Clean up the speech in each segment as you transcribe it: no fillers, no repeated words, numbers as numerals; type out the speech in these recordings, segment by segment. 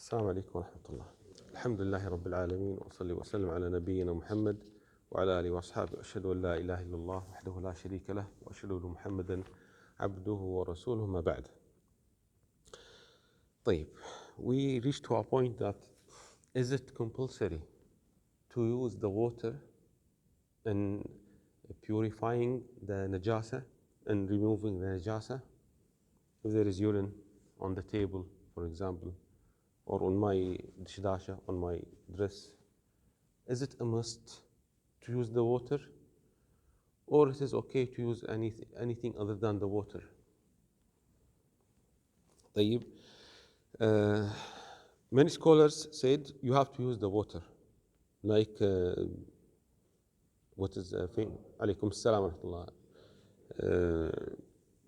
السلام عليكم ورحمة الله. الحمد لله رب العالمين، وأصلي وأسلم على نبينا محمد وعلى آله وأصحابه. أشهد أن لا إله إلا الله وحده لا شريك له، وأشهد أن محمدا عبده ورسوله، ما بعد. طيب, we reached to a point that is it compulsory to use the water in purifying the najasah and removing the najasah? If there is urine on the table, for example, or on my dishwasher, on my dress, is it a must to use the water, or it is okay to use anything other than the water? طيب, many scholars said you have to use the water, like what is alaykum assalam wa rahmatullah,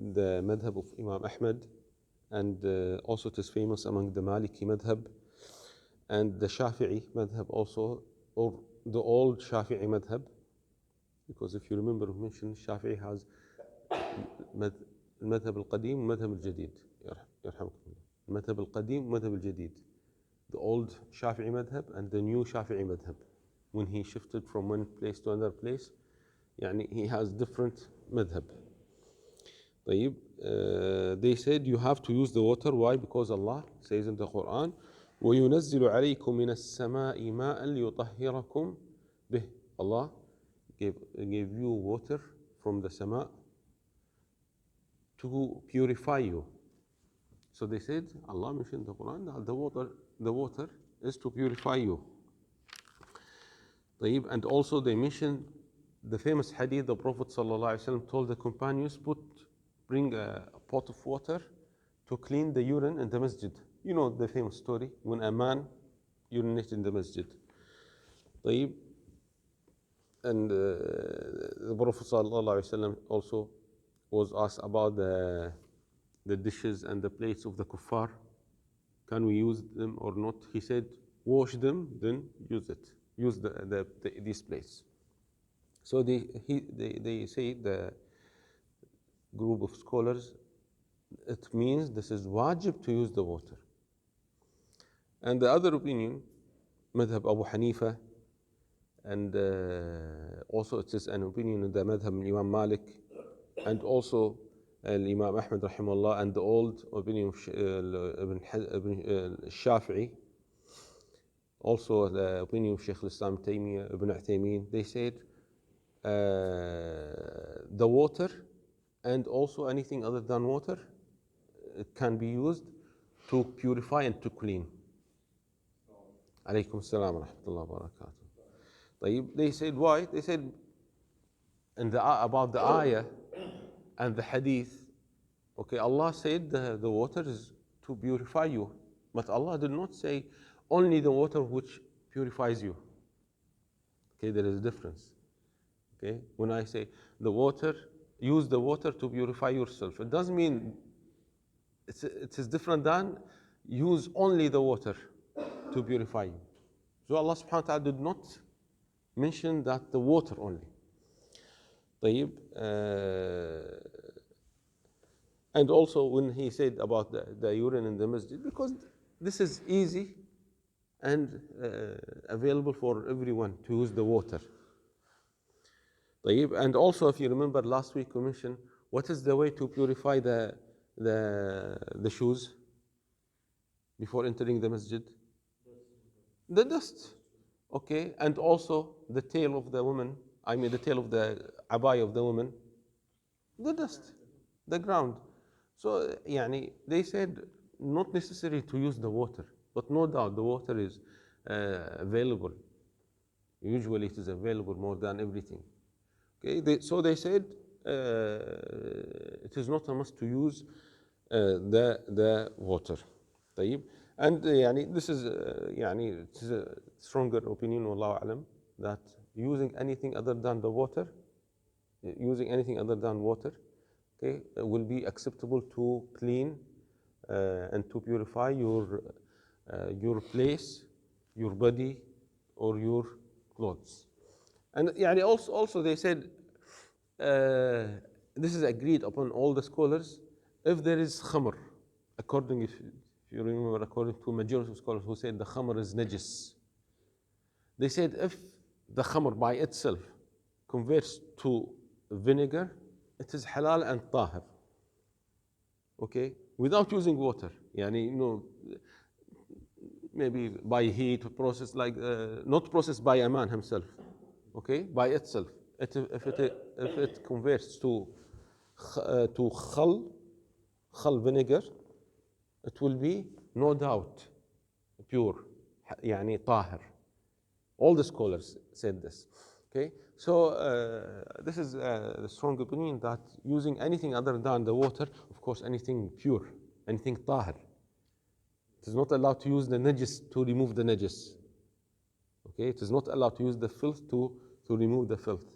the madhab of Imam Ahmad, and also it is famous among the Maliki madhab and the Shafi'i madhab also, or the old Shafi'i madhab, because if you remember we mentioned Shafi'i has madhab al-qadim, madhab al-jadid, yarhamkum, madhab al-qadim, madhab al-jadid, the old Shafi'i madhab and the new Shafi'i madhab. When he shifted from one place to another place, يعني he has different madhab. طيب, they said you have to use the water. Why? Because Allah says in the Quran, وَيُنَزِّلُ عَلَيْكُم مِّنَ السَّمَاءِ مَاءً لِيُطَهِّرَكُم بِهِ. Allah gave you water from the sama to purify you. So they said, Allah mentioned in the Quran that the water is to purify you. طيب, and also they mentioned the famous hadith the Prophet ﷺ told the companions, bring a pot of water to clean the urine in the masjid. You know the famous story when a man urinated in the masjid. طيب, and the Prophet ﷺ also was asked about the dishes and the plates of the kuffar. Can we use them or not? He said, wash them, then use it. Use these plates. So they say, the group of scholars, it means this is wajib to use the water. And the other opinion, madhab Abu Hanifa, and also it is an opinion in the madhab Imam Malik, and also Imam Ahmad rahimahullah, and the old opinion of Ibn Shafi'i, also the opinion of Shaykh al-Islam Taymiyyah, Ibn Uthaymeen. They said the water and also anything other than water, it can be used to purify and to clean. Alaykum assalam wa rahmatullahi wa barakatuh. They said, why? They said about the ayah and the hadith, okay, Allah said the water is to purify you, but Allah did not say only the water which purifies you. Okay, there is a difference. Okay, when I say the water, use the water to purify yourself, it doesn't mean it is different than use only the water to purify you. So Allah subhanahu wa ta'ala did not mention that the water only. طيب, and also when he said about the urine in the masjid, because this is easy and available for everyone to use the water. طيب, and also if you remember last week we mentioned what is the way to purify the shoes before entering the masjid? The dust. Okay, and also the tail of the woman, the tail of the abaya of the woman, the dust, the ground. So they said not necessary to use the water, but no doubt the water is available. Usually it is available more than everything. Okay, so they said it is not a must to use the water. طيب, and this is it is a stronger opinion, wallahu a'lam, that using anything other than the water, okay, will be acceptable to clean and to purify your place, your body, or your clothes. And also they said this is agreed upon all the scholars. If there is khamr, according if If you remember, according to majority of scholars who said the khamr is najis, they said if the khamr by itself converts to vinegar, it is halal and tahir. Okay, without using water. Yani, maybe by heat process, like not processed by a man himself. Okay, by itself. If it converts to khal vinegar, it will be no doubt pure, يعني طاهر. All the scholars said this. Okay, so this is the strong opinion that using anything other than the water, of course, anything pure, anything طاهر, it is not allowed to use the najis to remove the najis. Okay, it is not allowed to use the filth to remove the filth.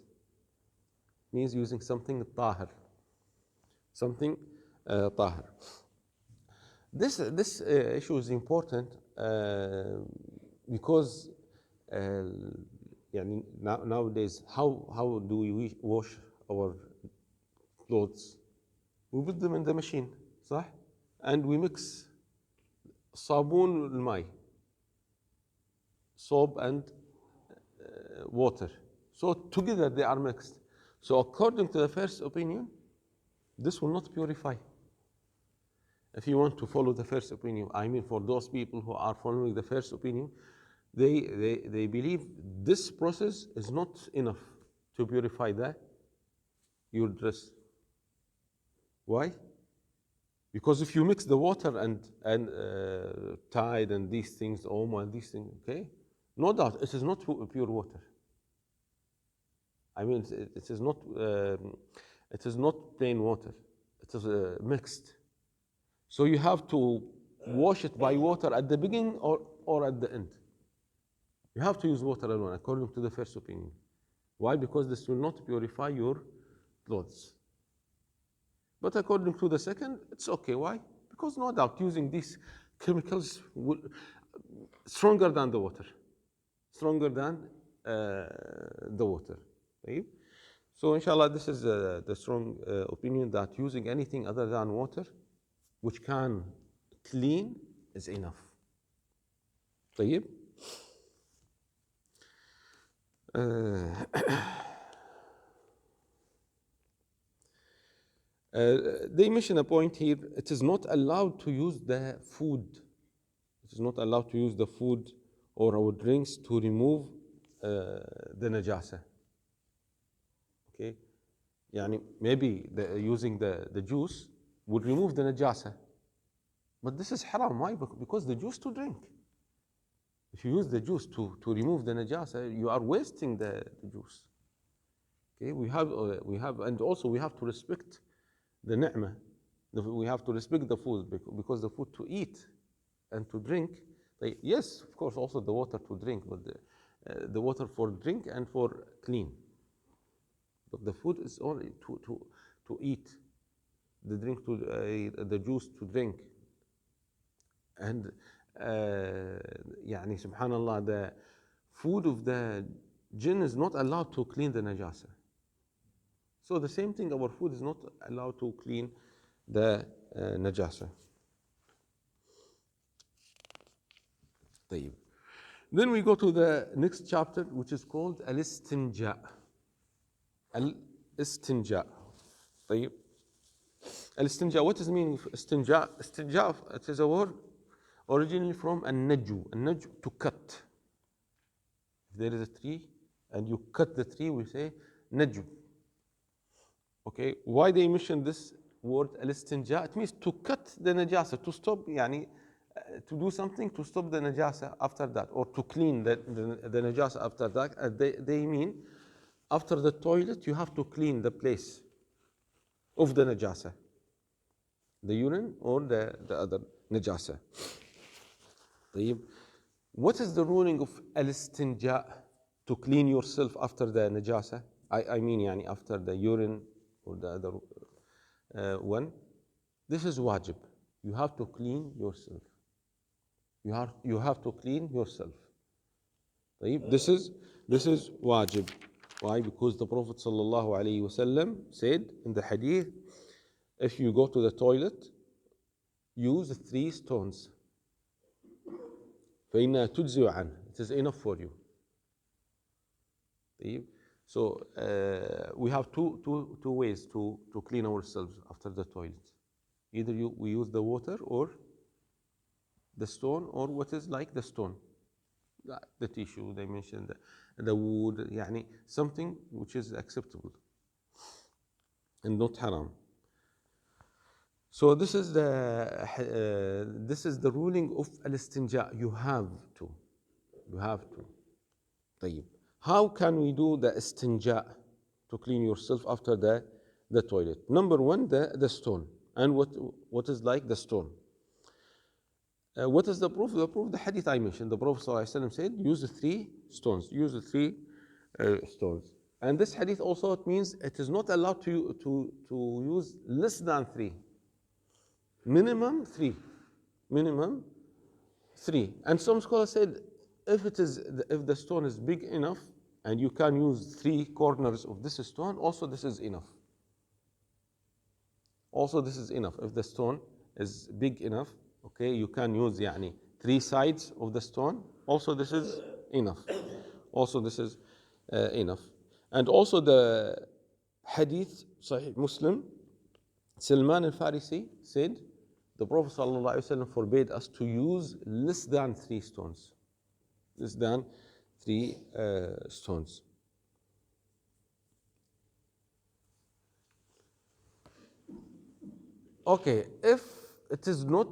It means using something طاهر, something طاهر. This issue is important because nowadays, how do we wash our clothes? We put them in the machine, صح? And we mix صابون الماء, soap and water. So together they are mixed. So according to the first opinion, this will not purify. If you want to follow the first opinion, I mean for those people who are following the first opinion, they believe this process is not enough to purify your dress. Why? Because if you mix the water and Tide and these things, Omo and these things, okay, no doubt it is not pure water. I mean, it is not plain water. It is mixed. So you have to wash it by water at the beginning or at the end. You have to use water alone, according to the first opinion. Why? Because this will not purify your clothes. But according to the second, it's okay. Why? Because no doubt using these chemicals stronger than the water. Stronger than the water. Right? So inshallah, this is the strong opinion that using anything other than water which can clean is enough. طيب. They mention a point here. It is not allowed to use the food. It is not allowed to use the food or our drinks to remove the najasa. Okay, يعني maybe using the juice would remove the najasa, but this is haram. Why? Because the juice to drink. If you use the juice to remove the najasa, you are wasting the juice. Okay, we have, and also we have to respect the ni'mah. We have to respect the food because the food to eat and to drink. Yes, of course, also the water to drink, but the water for drink and for clean. But the food is only to eat, the drink to the juice to drink, and يعني subhanallah, the food of the jinn is not allowed to clean the najasa. So the same thing, our food is not allowed to clean the najasa. طيب. Then we go to the next chapter, which is called al-istinja. Al-istinja. طيب. Al-istinja, what does it mean? Istinja, istinja, it is a word originally from an-najju. An-najju, to cut. If there is a tree and you cut the tree, we say najju. Okay, why they mention this word al-istinja? It means to cut the najasa, to stop, yani, to do something to stop the najasa after that, or to clean the najasa after that. They mean after the toilet, you have to clean the place of the najasa, the urine or the other najasa. What is the ruling of al-istinja, to clean yourself after the najasa? I mean, yani, after the urine or the other one. This is wajib. You have to clean yourself. You have to clean yourself. This is wajib. Why? Because the Prophet ﷺ said in the hadith, if you go to the toilet, use 3 stones. فإنها تجزي عنه. It is enough for you. طيب. So we have two ways to clean ourselves after the toilet. Either we use the water or the stone, or what is like the stone, the tissue they mentioned, the wood, يعني something which is acceptable and not haram. So this is the ruling of al-istinja. You have to. طيب. How can we do the istinja to clean yourself after the toilet? Number one, the stone. And what is like the stone? What is the proof? The proof, the hadith I mentioned. The Prophet ﷺ said, use the 3 stones. Use the 3 stones. And this hadith also, it means it is not allowed to use less than 3. Minimum 3. Minimum 3. And some scholars said, if the stone is big enough and you can use 3 corners of this stone, also this is enough. Also this is enough. If the stone is big enough, okay, you can use يعني 3 sides of the stone, also this is enough. Also this is enough. And also the hadith, Sahih Muslim, Salman al-Farisi said, the Prophet ﷺ forbade us to use less than 3 stones. Less than 3 stones. Okay, if it is not,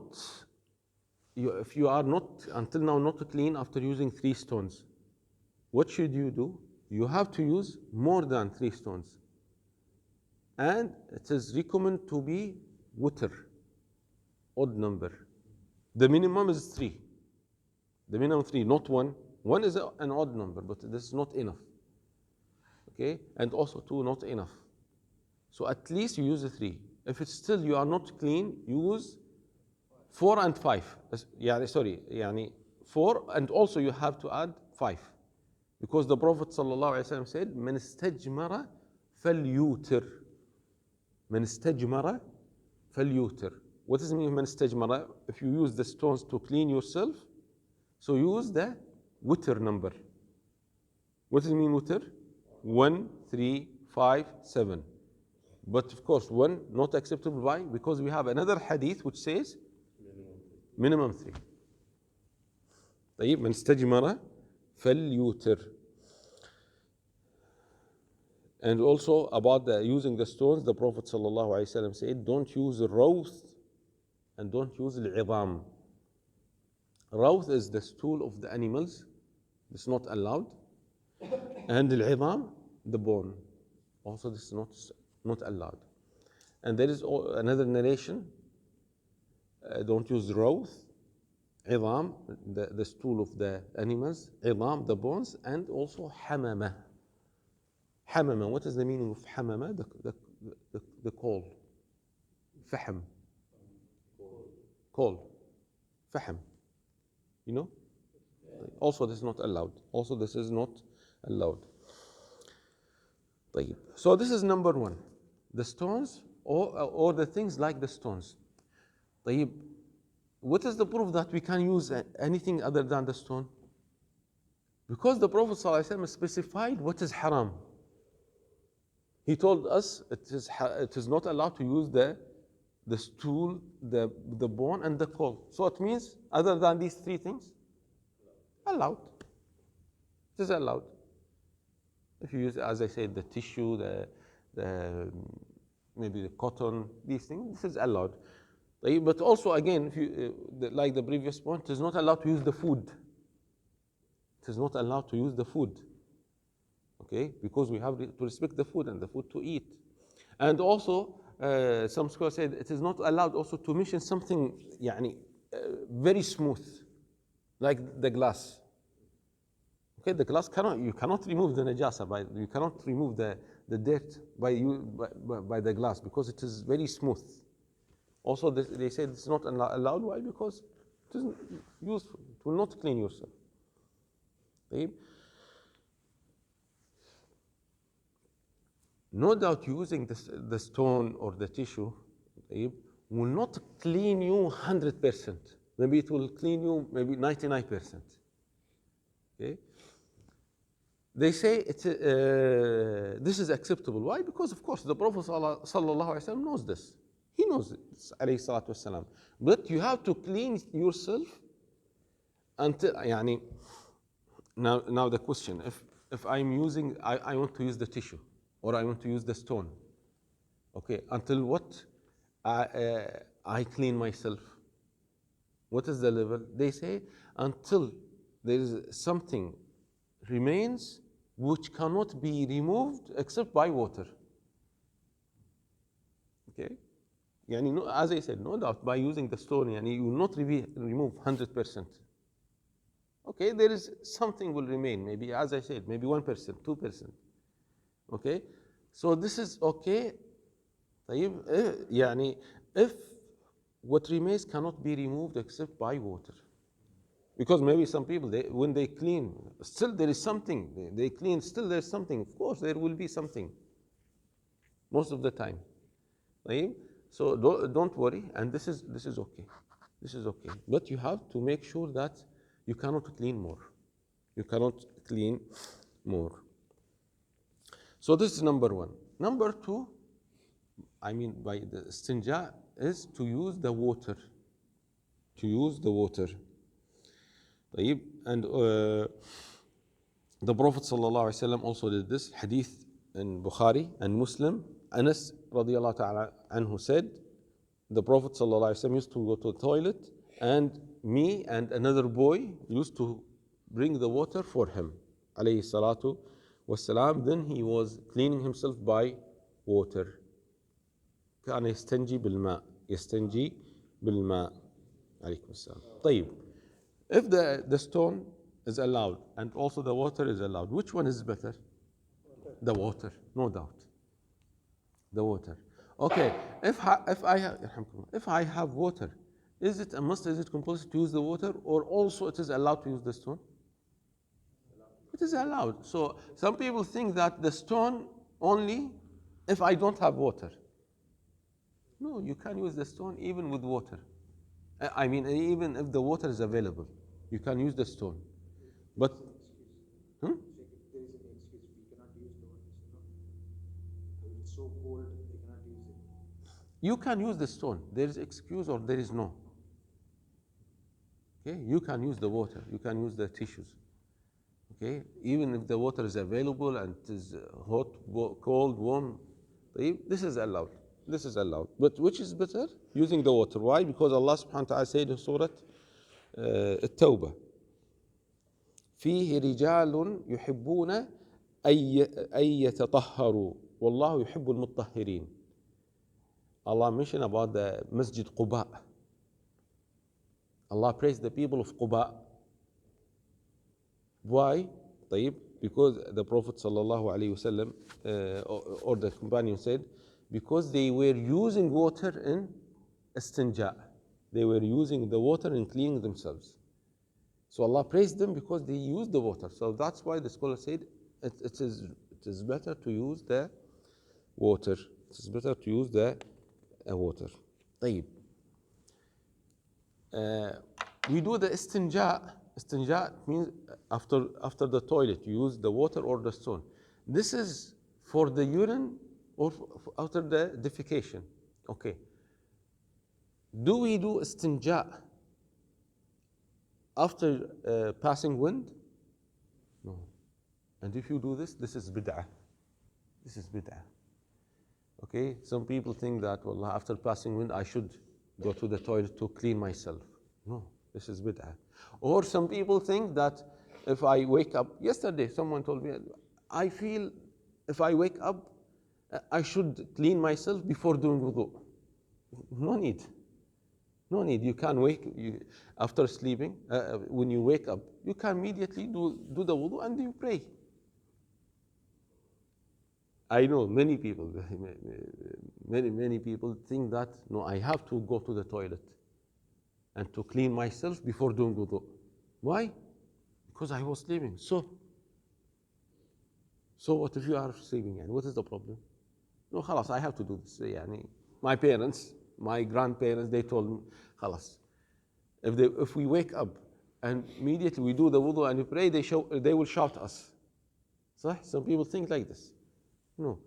if you are not, until now, not clean after using 3 stones, what should you do? You have to use more than 3 stones. And it is recommended to be witr, odd number. The minimum is 3. The minimum 3, not 1. 1 is an odd number, but this is not enough. Okay, and also 2, not enough. So at least you use the 3. If it's still you are not clean, use 4 and 5. يعني 4, and also you have to add 5. Because the Prophet ﷺ said, من استجمر فليوتر. من استجمر فليوتر. What does it mean, من استجمر? If you use the stones to clean yourself, so use the witr number. What does it mean witr? 1, 3, 5, 7. But of course, 1 not acceptable. Why? Because we have another hadith which says minimum 3. طيب, من استجمر فليوتر. And also about using the stones, the Prophet ﷺ said, don't use rawth and don't use al-'idham. Rawth is the stool of the animals. It's not allowed. And al-'idham, the bone. Also this is not allowed. And there is another narration, don't use rawth, 'idham, the stool of the animals, 'idham, the bones, and also hamama. Hamama, what is the meaning of hamama? The coal. Fahm. Coal. Fahm. You know? Also this is not allowed. Also this is not allowed. طيب. So this is number 1. The stones or the things like the stones. طيب. What is the proof that we can use anything other than the stone? Because the Prophet ﷺ specified what is haram. He told us it is not allowed to use the stool, the bone, and the coal. So it means other than these 3 things, allowed. It is allowed. If you use, as I said, the tissue, maybe the cotton, these things, this is allowed. But also again, if you, like the previous point, it is not allowed to use the food. It is not allowed to use the food. Okay, because we have to respect the food and the food to eat. And also, some scholars said it is not allowed also to mention something يعني, very smooth, like the glass. Okay, the glass you cannot remove the najasah, you cannot remove the dirt by the glass because it is very smooth. Also, they said it's not allowed. Why? Because it isn't useful. It will not clean yourself. No doubt using the stone or the tissue will not clean you 100%. Maybe it will clean you maybe 99%. Okay? They say this is acceptable. Why? Because of course the Prophet ﷺ knows this. He knows it, alayhi salatu wasalam. But you have to clean yourself until, يعني, now the question, if I'm using, I want to use the tissue or I want to use the stone. Okay, until what I clean myself. What is the level? They say until there is something remains which cannot be removed except by water. Okay? Yani, no, as I said, no doubt by using the stone, yani, you will not remove 100%. Okay, there is something will remain, maybe, as I said, maybe 1%, 2%. Okay? So this is okay. طيب, يعني, if what remains cannot be removed except by water. Because maybe some people, when they clean, still there is something. They clean, still there's something. Of course, there will be something. Most of the time. طيب? So don't worry, and this is okay. This is okay. But you have to make sure that you cannot clean more. You cannot clean more. So this is number one. Number two, I mean by the istinja, is to use the water. To use the water. طيب? And the Prophet ﷺ also did this. Hadith in Bukhari and Muslim. Anas radiallahu ta'ala anhu said, the Prophet ﷺ used to go to the toilet, and me and another boy used to bring the water for him. Alayhi salatu wassalam. Then he was cleaning himself by water. كان يستنجي بالماء. يستنجي بالماء. عليكم السلام. طيب. If the stone is allowed and also the water is allowed, which one is better? The water, no doubt. The water. Okay, if I have water, is it a must, is it compulsory to use the water, or also it is allowed to use the stone? It is allowed. So some people think that the stone only if I don't have water. No, you can use the stone even with water. I mean, even if the water is available, you can use the stone. But, There is an excuse, we cannot use the water. It's so cold, we cannot use it. you can use the stone. There is excuse or there is no. Okay, you can use the water. You can use the tissues. Okay, even if the water is available and it is hot, cold, warm, this is allowed. This is allowed. But which is better? Using the water. Why? Because Allah subhanahu wa ta'ala said in Surah التوبة فيه رجال يحبون أن يتطهروا والله يحب المطهرين. Allah mentioned about the Masjid Quba. Allah praised the people of Quba. Why? طيب, because the Prophet sallallahu alaihi wasallam or the companion said, because they were using water in istinja. They were using the water in cleaning themselves. So Allah praised them because they used the water. So that's why the scholar said it is better to use the water. It is better to use the water. طيب. We do the istinja. Istinja means after the toilet, you use the water or the stone. This is for the urine or after the defecation. Okay. Do we do istinja after passing wind? No. And if you do this is bid'ah. This is bid'ah. Okay? Some people think that, well, after passing wind, I should go to the toilet to clean myself. No, this is bid'ah. Or some people think that if I wake up, yesterday someone told me, I feel if I wake up, I should clean myself before doing wudu. No need. No need. You can after sleeping, when you wake up, you can immediately do the wudu and you pray. I know many people, many people think that, no, I have to go to the toilet and to clean myself before doing wudu. Why? Because I was sleeping. So what if you are sleeping? And what is the problem? No, خلاص, I have to do this. يعني, my parents, my grandparents, they told me, خلاص, If we wake up and immediately we do the wudu and we pray, they will shout us. صح? Some people think like this. No.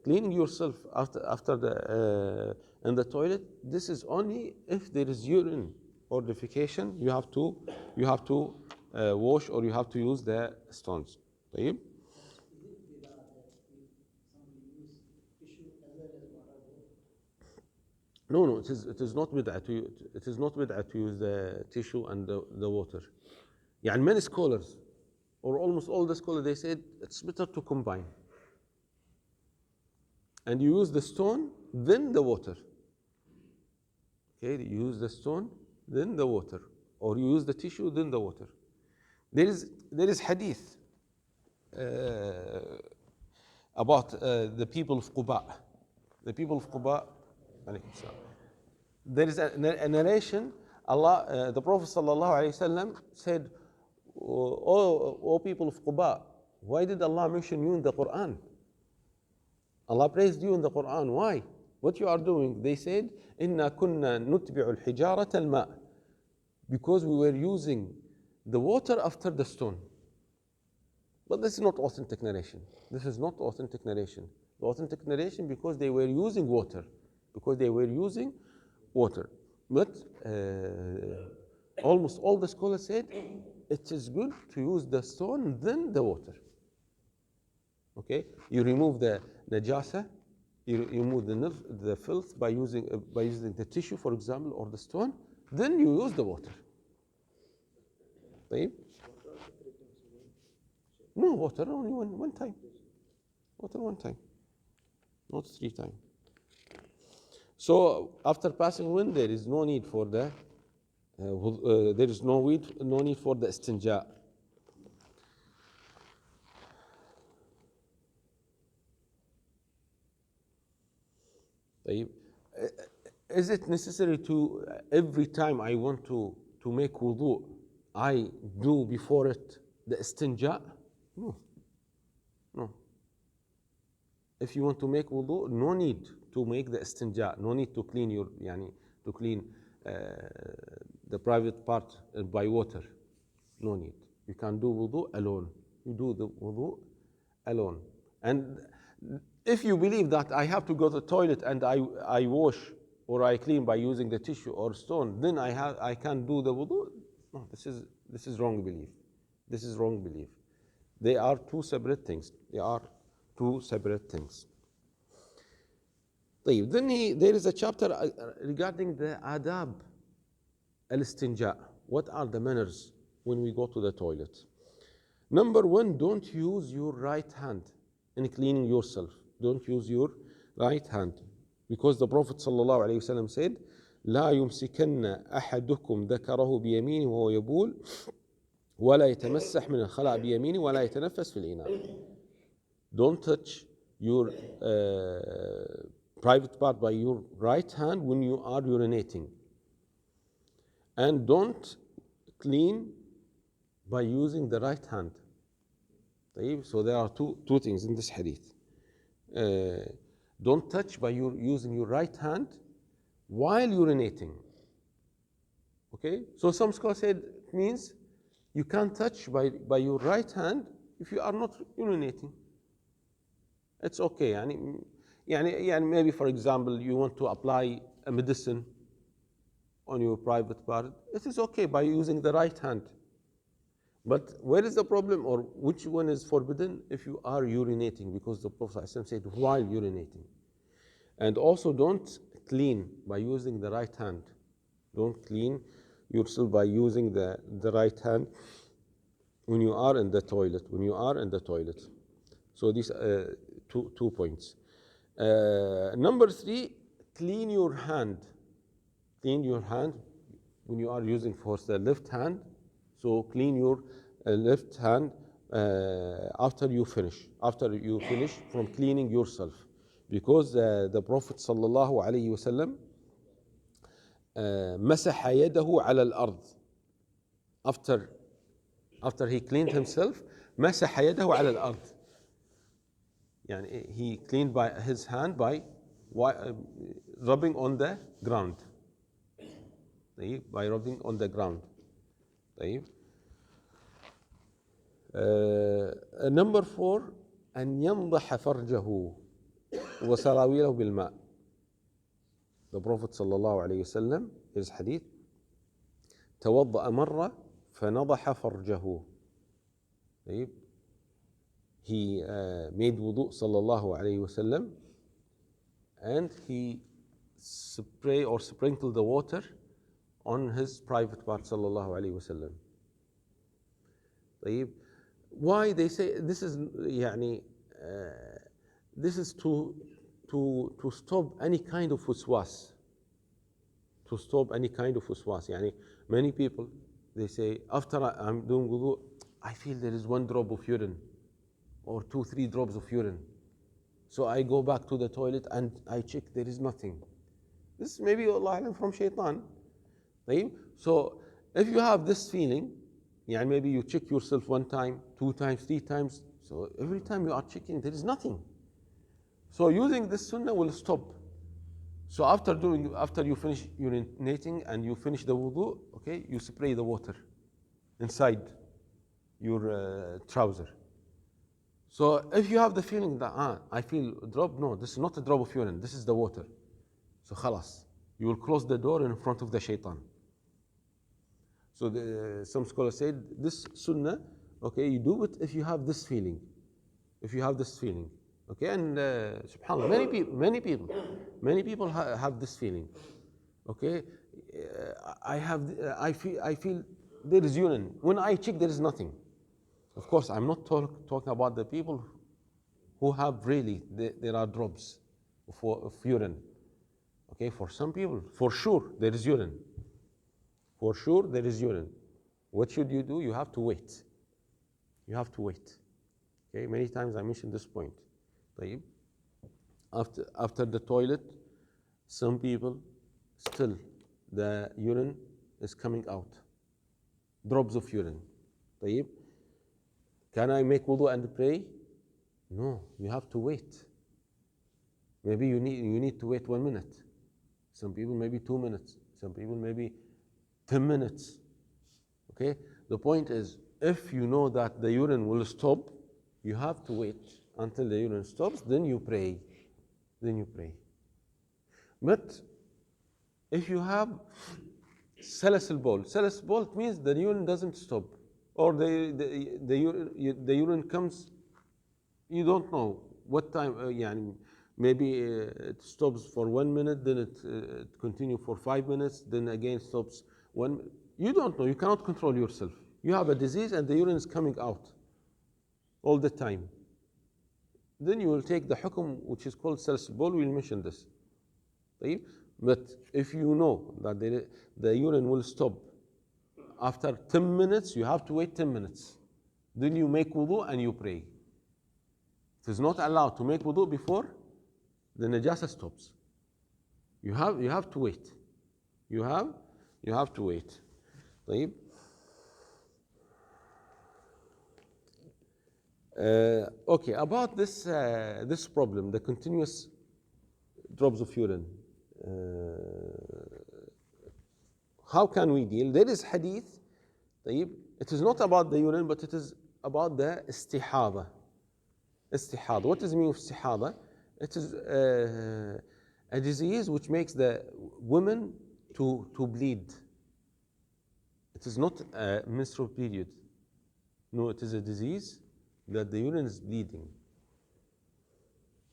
Cleaning yourself after the in the toilet, this is only if there is urine or defecation. You have to wash, or you have to use the stones. طيب? No, it is not bid'ah to use the tissue and the water. يعني many scholars, or almost all the scholars, they said it's better to combine. And you use the stone, then the water. Okay, you use the stone, then the water. Or you use the tissue, then the water. There is hadith about the people of Quba. The people of Quba, there is a narration. The Prophet ﷺ said, "O people of Quba, why did Allah mention you in the Quran? Allah praised you in the Quran. Why? What you are doing?" They said, "Inna kunna nutbi'u al-hijarata al-ma'." Because we were using the water after the stone. But this is not authentic narration. This is not authentic narration. The authentic narration, because they were using water. But almost all the scholars said it is good to use the stone then the water. Okay, you remove the najasah, you remove the filth by using the tissue, for example, or the stone. Then you use the water. طيب? No, water only one time. Water one time, not 3 times. So after passing wind, there is no need for the need for the istinja. طيب. Is it necessary to every time I want to make wudu, I do before it the istinja? No. If you want to make wudu, no need to make the istinja. No need to clean the private part by water. No need. You can do wudu alone. You do the wudu alone. And if you believe that I have to go to the toilet and I wash or I clean by using the tissue or stone, then I can do the wudu. No, this is wrong belief. This is wrong belief. They are two separate things. طيب. Then there is a chapter regarding the adab al-istinja. What are the manners when we go to the toilet? Number 1, don't use your right hand in cleaning yourself. Don't use your right hand. Because the Prophet ﷺ said, لا يمسكن أحدكم ذكره بيمينه وهو يبول ولا يتمسح من الخلاء بيمينه ولا يتنفس في الإناء. Don't touch your private part by your right hand when you are urinating. And don't clean by using the right hand. So there are two things in this hadith. Don't touch by using your right hand while urinating. Okay? So some scholars said it means you can't touch by your right hand if you are not urinating. It's okay. يعني maybe, for example, you want to apply a medicine on your private part. It is okay by using the right hand. But where is the problem, or which one is forbidden? If you are urinating, because the Prophet ﷺ said while urinating. And also don't clean by using the right hand. Don't clean yourself by using the right hand when you are in the toilet. So these two points. Number 3, clean your hand. Clean your hand when you are using for the left hand. So clean your left hand after you finish from cleaning yourself. Because the Prophet sallallahu alaihi wasallam مسح يده على الأرض. After he cleaned himself, مسح يده على الأرض. He cleaned by his hand by rubbing on the ground. طيب, by rubbing on the ground. طيب. Number 4 أن ينضح فرجه وسراويله بالماء. The Prophet صلى الله عليه وسلم, his hadith, توضأ مرة فنضح فرجه. طيب. He made wudu صلى الله عليه وسلم and he sprinkled the water on his private part صلى الله عليه وسلم. طيب. Why they say this is يعني this is to stop any kind of waswas. To stop any kind of waswas. يعني many people they say after I'm doing wudu I feel there is 1 drop of urine or 2-3 drops of urine. So I go back to the toilet and I check there is nothing. This may be Allah alam from shaitan. طيب. So if you have this feeling, يعني maybe you check yourself 1 time, 2 times, 3 times. So every time you are checking, there is nothing. So using this sunnah will stop. So after you finish urinating and you finish the wudu, okay, you spray the water inside your trouser. So if you have the feeling that I feel a drop, no, this is not a drop of urine, this is the water. So khalas, you will close the door in front of the shaitan. So some scholars said this sunnah, okay, you do it if you have this feeling. If you have this feeling. Okay, and subhanAllah, many people have this feeling. Okay, I feel there is urine. When I check, there is nothing. Of course, I'm not talking about the people who have really, there are drops of urine. Okay, for some people, for sure, there is urine. For sure, there is urine. What should you do? You have to wait. You have to wait. Okay, many times I mentioned this point. طيب. After the toilet, some people still the urine is coming out. Drops of urine. طيب. Can I make wudu and pray? No, you have to wait. Maybe you need to wait 1 minute. Some people maybe 2 minutes. Some people maybe 10 minutes. Okay? The point is, if you know that the urine will stop, you have to wait until the urine stops, then you pray. Then you pray. But if you have salicyl bowl means the urine doesn't stop. Or the urine comes, you don't know what time, maybe it stops for 1 minute, then it continues for 5 minutes, then again stops 1 minute. You don't know, you cannot control yourself. You have a disease and the urine is coming out all the time. Then you will take the hukum which is called salicyl bowl, we'll mention this. But if you know that the urine will stop after 10 minutes, you have to wait 10 minutes. Then you make wudu and you pray. It is not allowed to make wudu before the najasah stops. You have to wait. You have to wait. طيب. Okay, about this problem, the continuous drops of urine. How can we deal? There is hadith. طيب. It is not about the urine, but it is about the istihada. Istihada. What does it mean of istihada? It is a disease which makes the women to bleed. It is not a menstrual period. No, it is a disease that the urine is bleeding.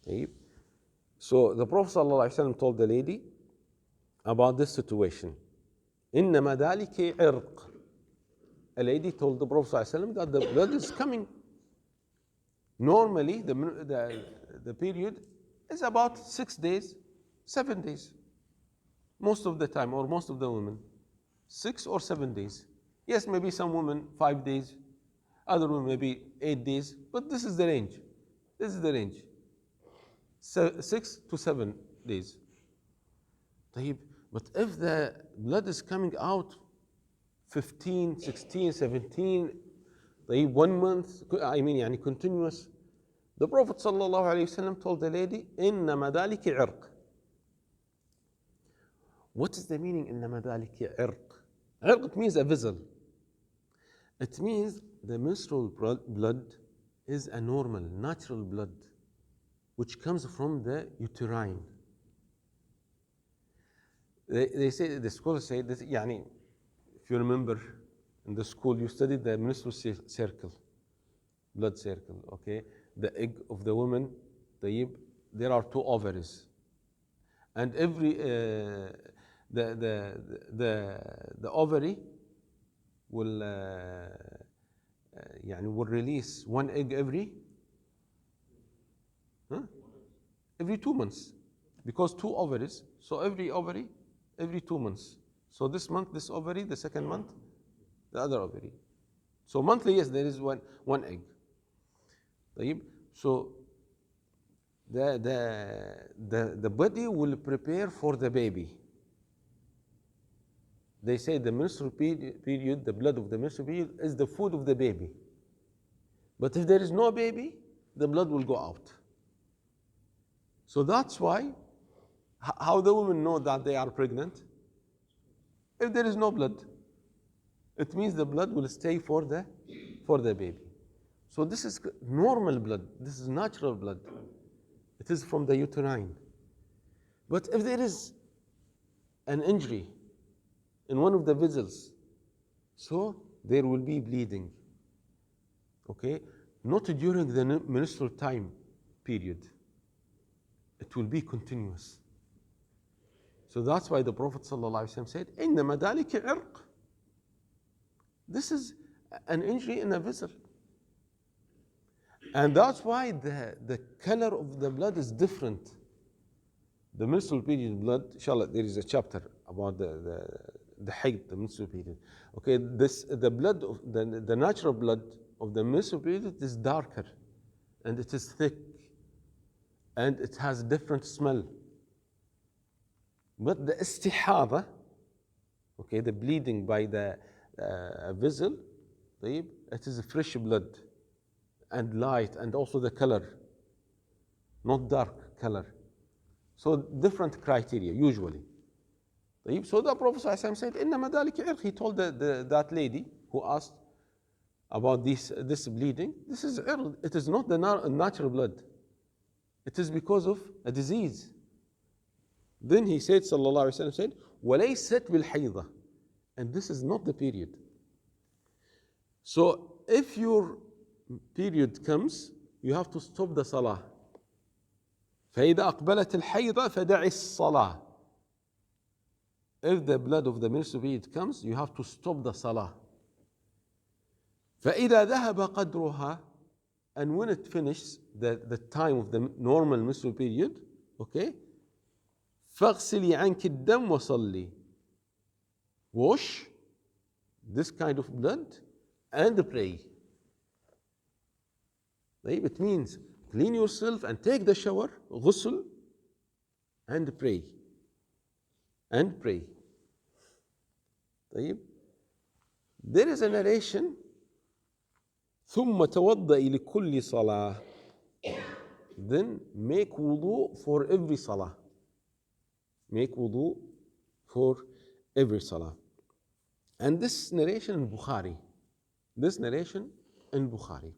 طيب. So the Prophet ﷺ told the lady about this situation. إنما ذلك عرق. A lady told the Prophet ﷺ that the blood is coming. Normally, the period is about 6 days, 7 days. Most of the time, or most of the women. 6 or 7 days. Yes, maybe some women 5 days, other women maybe 8 days, but this is the range. This is the range. 6 to 7 days. But if the blood is coming out 15, 16, 17, 1 month, continuous, the Prophet ﷺ told the lady, إِنَّمَا ذَلِكِ عِرْقٍ What is the meaning إنما ذلك عرق? عرق means a vessel. It means the menstrual blood is a normal, natural blood which comes from the uterine. They say, the scholars say this, يعني, if you remember in the school you studied the menstrual circle, blood circle, okay? The egg of the woman, there are 2 ovaries. And every, the ovary will, يعني, will release 1 egg every 2 months, because 2 ovaries, so every ovary every 2 months. So this month this ovary, the second month the other ovary. So monthly, yes, there is one egg. So the body will prepare for the baby. They say the menstrual period, the blood of the menstrual period is the food of the baby. But if there is no baby, the blood will go out. So that's why, how the women know that they are pregnant? If there is no blood, it means the blood will stay for the baby. So this is normal blood. This is natural blood. It is from the uterine. But if there is an injury in one of the vessels, so there will be bleeding. Okay? Not during the menstrual time period. It will be continuous. So that's why the Prophet ﷺ said, إِنَّمَا ذَلِكَ عِرْقٌ. This is an injury in a vessel. And that's why the color of the blood is different. The menstrual period blood, inshallah, there is a chapter about the hayd, the menstrual period. Okay, the blood of the natural blood of the menstrual period is darker, and it is thick, and it has different smell. But the istihada, okay, the bleeding by the vessel, it is a fresh blood and light, and also the color, not dark color. So different criteria usually. So the Prophet ﷺ said, إِنَّمَا ذَلِكَ عِرْقٌ. He told that lady who asked about this bleeding, this is عرق. It is not the natural blood. It is because of a disease. Then he said, sallallahu alaihi wasallam said, وَلَيْسَتْ بِالْحَيْضَةِ. And this is not the period. So if your period comes, you have to stop the salah. فَإِذَا أَقْبَلَتِ الْحَيْضَةِ فَدَعِ الصَّلَاةِ. If the blood of the menstrual period comes, you have to stop the salah. فَإِذَا ذَهَبَ قَدْرُهَا. And when it finishes, the time of the normal menstrual period, okay, فَاغْسِلِي عَنْكِ الدَّمْ وَصَلِّي. Wash this kind of blood and pray. It means clean yourself and take the shower, ghusl, and pray. And pray. There is a narration, ثُمَّ تَوَضَّئِ لِكُلِّ صَلَاةٍ. Then make wudu for every salah. Make wudu for every salah. And this narration in Bukhari. This narration in Bukhari.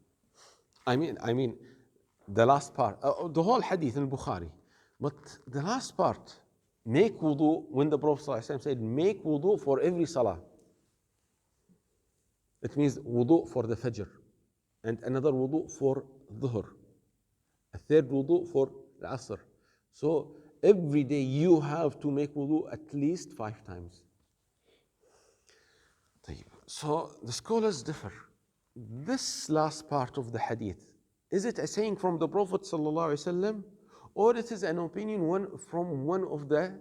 I mean, the last part, the whole hadith in Bukhari. But the last part, make wudu, when the Prophet ﷺ said, make wudu for every salah. It means wudu for the Fajr, and another wudu for Dhuhr, a third wudu for the Asr. So every day you have to make wudu at least 5 times. So the scholars differ. This last part of the hadith, is it a saying from the Prophet ﷺ, or it is an opinion from one of the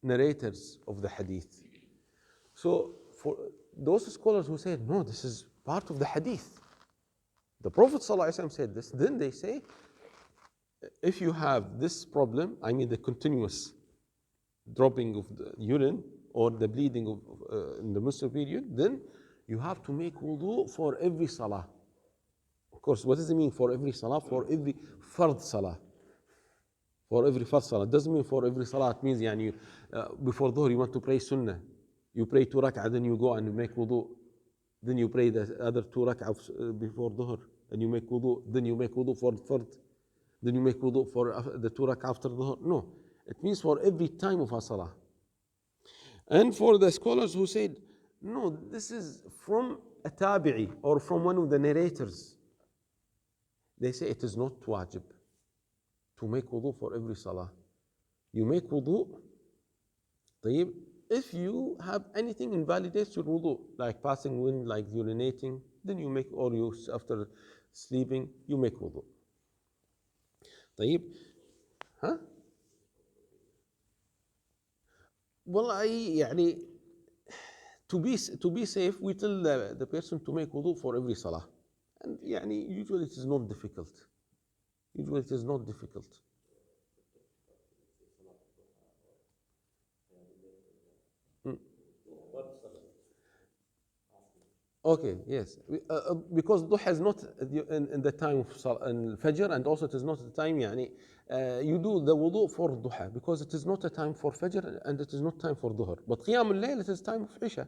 narrators of the hadith? So for those scholars who say, no, this is part of the hadith, the Prophet ﷺ said this, then they say, if you have this problem, the continuous dropping of the urine or the bleeding in the menstrual period, then you have to make wudu for every salah. Of course, what does it mean for every salah? For every fard salah. For every first salah. It doesn't mean for every salah. It means يعني before dhuhr you want to pray sunnah. You pray 2 rak'ah, then you go and you make wudu. Then you pray the other 2 rak'ah before dhuhr. Then you make wudu. Then you make wudu for fard. Then you make wudu for the 2 rak'ah after dhuhr. No. It means for every time of a salah. And for the scholars who said, no, this is from a tabi'i or from one of the narrators. They say it is not wajib to make wudu for every salah. You make wudu, طيب, if you have anything invalidates your wudu, like passing wind, like urinating, then you make, or you after sleeping, you make wudu. طيب, huh? Well, يعني to be safe, we tell the person to make wudu for every salah. And يعني usually it is not difficult. Usually it is not difficult. Okay, yes. Because duha is not in the time of Fajr, and also it is not the time, يعني, you do the wudu for duha, because it is not a time for Fajr and it is not time for Dhuhr. But Qiyam al-Layl, it is time of Isha.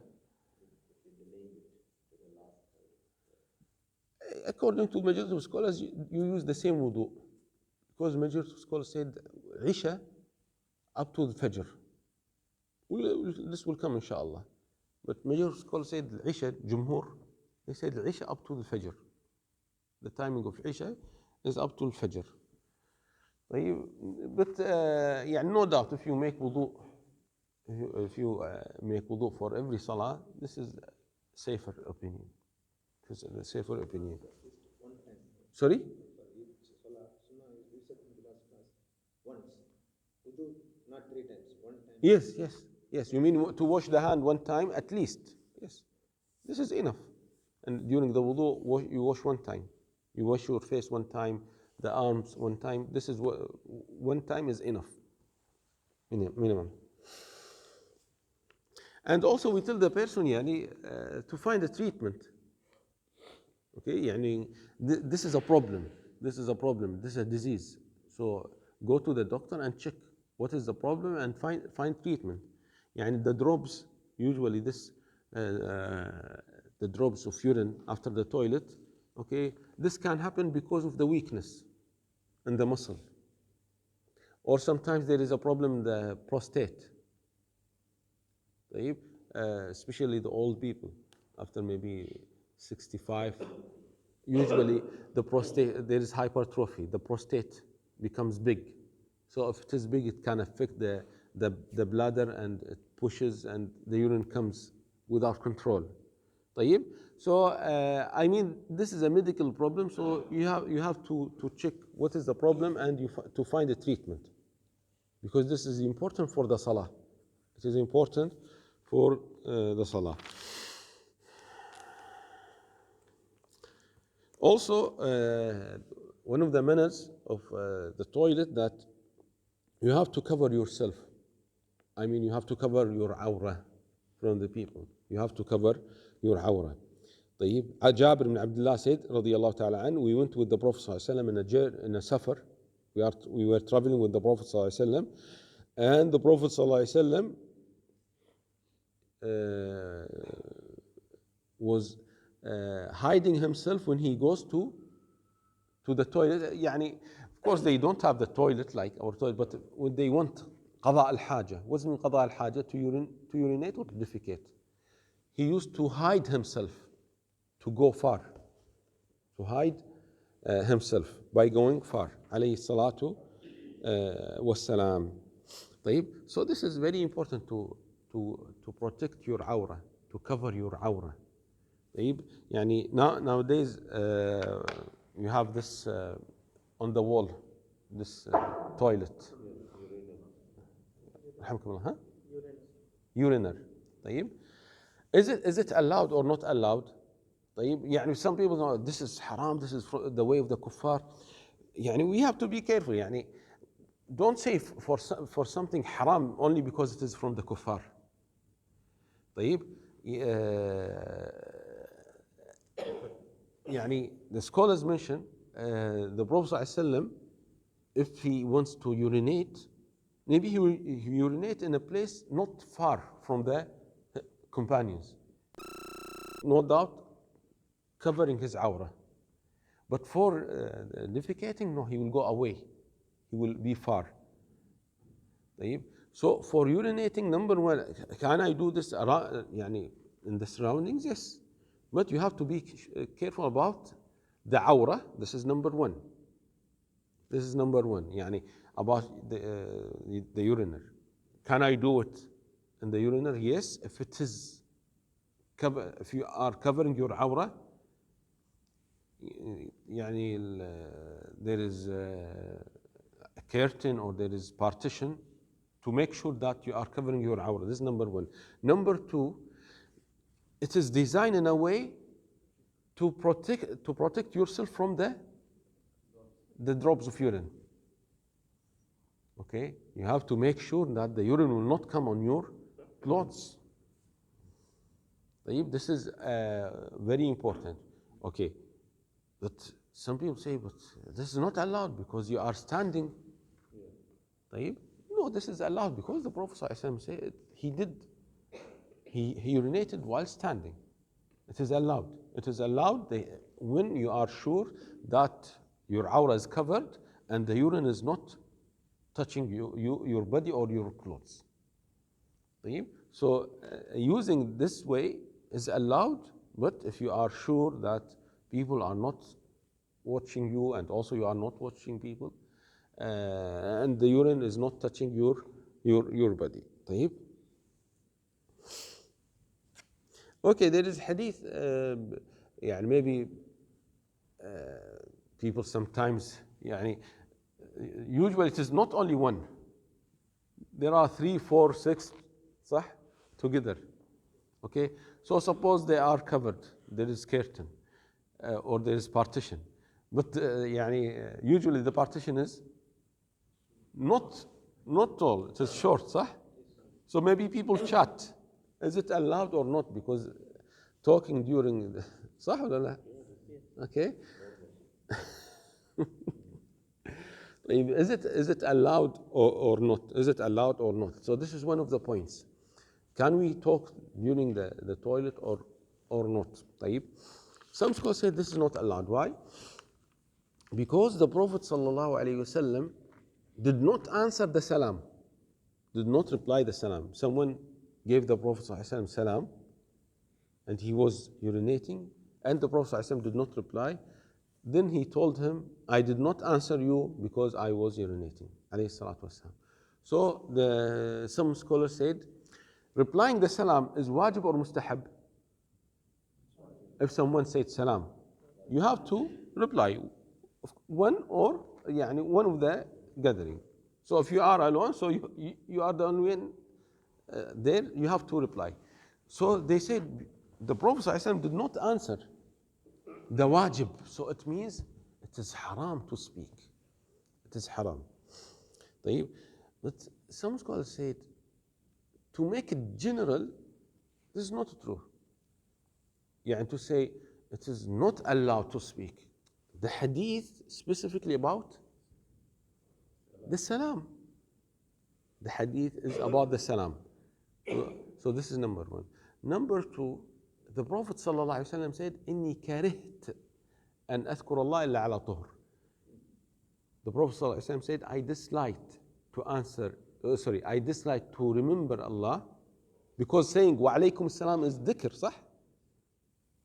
According to majority of scholars, you use the same wudu, because majority of scholars said Isha up to the Fajr. This will come inshallah. But major scholars said Isha, Jumhur, they said Isha up to the Fajr. The timing of Isha is up to the Fajr. But yeah, no doubt, if you make wudu, make wudu for every salah, this is safer opinion. This is a safer opinion. Sorry? Once. Wudu, not 3 times, 1 time. Yes, yes. Yes, you mean to wash the hand 1 time at least. Yes, this is enough. And during the wudu, you wash 1 time. You wash your face 1 time, the arms 1 time. This is 1 time is enough, minimum. And also we tell the person يعني, to find a treatment. Okay, يعني, this is a problem. This is a problem. This is a disease. So go to the doctor and check what is the problem and find treatment. يعني the drops, usually this, the drops of urine after the toilet, okay, this can happen because of the weakness in the muscle. Or sometimes there is a problem in the prostate. Especially the old people, after maybe 65, usually the prostate, there is hypertrophy, the prostate becomes big. So if it is big, it can affect the bladder, and it pushes and the urine comes without control. طيب? So I mean, this is a medical problem, so you have to check what is the problem and to find a treatment, because this is important for the salah. It is important for the salah. Also, one of the manners of the toilet, that you have to cover yourself. I mean, you have to cover your awrah from the people. You have to cover your awrah. طيب, Jabir ibn Abdullah said, radiyallahu ta'ala an, we went with the Prophet ﷺ in a safar. We were traveling with the Prophet ﷺ, and the Prophet ﷺ was hiding himself when he goes to the toilet. يعني, of course, they don't have the toilet like our toilet, but when they want قضاء الحاجة. What's mean قضاء الحاجة? To urinate or to defecate. He used to hide himself, to go far, to hide himself by going far. عليه الصلاة والسلام. طيب, so this is very important to protect your awrah, to cover your awrah. طيب, يعني nowadays you have this on the wall, this toilet. رحمكم الله, huh? Urinal. طيب, is it allowed or not allowed? طيب, يعني some people know this is haram, this is the way of the kuffar. يعني we have to be careful. يعني don't say for something haram only because it is from the kuffar. طيب, يعني the scholars mention the Prophet ﷺ if he wants to urinate, maybe he will urinate in a place not far from the companions. No doubt covering his awrah. But for defecating, no, he will go away. He will be far. طيب. So for urinating, number one, can I do this يعني in the surroundings? Yes. But you have to be careful about the awrah. This is number one. This is number one. يعني about the urinal. Can I do it in the urinal? Yes. If it is if you are covering your awrah, يعني there is a curtain or there is partition to make sure that you are covering your awrah. This is number one. Number two, it is designed in a way to protect yourself from the drops of urine. Okay, you have to make sure that the urine will not come on your clothes. This is very important. Okay, but some people say, but this is not allowed because you are standing. No, this is allowed because the Prophet ﷺ said he urinated while standing. It is allowed. It is allowed when you are sure that your awrah is covered and the urine is not touching your body or your clothes. So using this way is allowed, but if you are sure that people are not watching you and also you are not watching people, and the urine is not touching your body. طيب. Okay, there is hadith, يعني maybe people sometimes, يعني usually it is not only one. There are 3, 4, 6, صح? Together. Okay, so suppose they are covered, there is curtain or there is partition, but يعني usually the partition is not tall, it is short, صح? So maybe people chat. Is it allowed or not? Because talking during صح ولا لا? Okay. Is it allowed or not? Is it allowed or not? So this is one of the points. Can we talk during the toilet or not? طيب. Some scholars say this is not allowed. Why? Because the Prophet ﷺ did not answer the salam, did not reply the salam. Someone gave the Prophet ﷺ salam and he was urinating and the Prophet ﷺ did not reply. Then he told him, I did not answer you because I was urinating. So some scholars said, replying the salam is wajib or mustahab? If someone said salam, you have to reply one or يعني one of the gathering. So if you are alone, so you are the only one there, you have to reply. So they said the Prophet ﷺ did not answer the wajib. So it means it is haram to speak. It is haram. طيب. But some scholars said to make it general, this is not true. يعني to say it is not allowed to speak. The hadith specifically about the salam. The hadith is about the salam. So this is number one. Number two, the Prophet ﷺ said, إني كرهت أن أذكر الله إلا على طهر. The Prophet ﷺ said, I disliked to remember Allah, because saying wa alaykum salam is dhikr, صح?